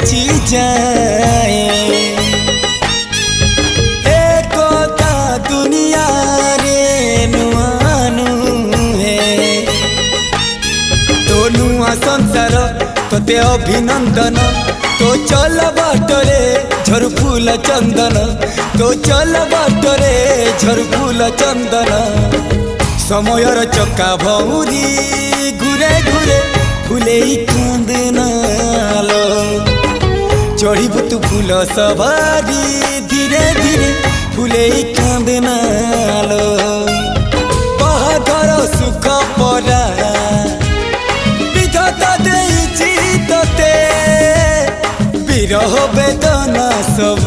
बेची जाए एकता दुनिया रे नुआनु है तो नुआ संसार तोते अभिनंदन तो चल बाटरे झर फूल चंदन तो चल बाटरे झर फूल चंदन समयर चक्का भौरी घुरे घुरे फुले कांदनालो चढ़ीबु तू फूल सवारी धीरे धीरे फुले कांदनालो बाहाघर सुख परा विधाता देइछि तोते विरह वेदना सब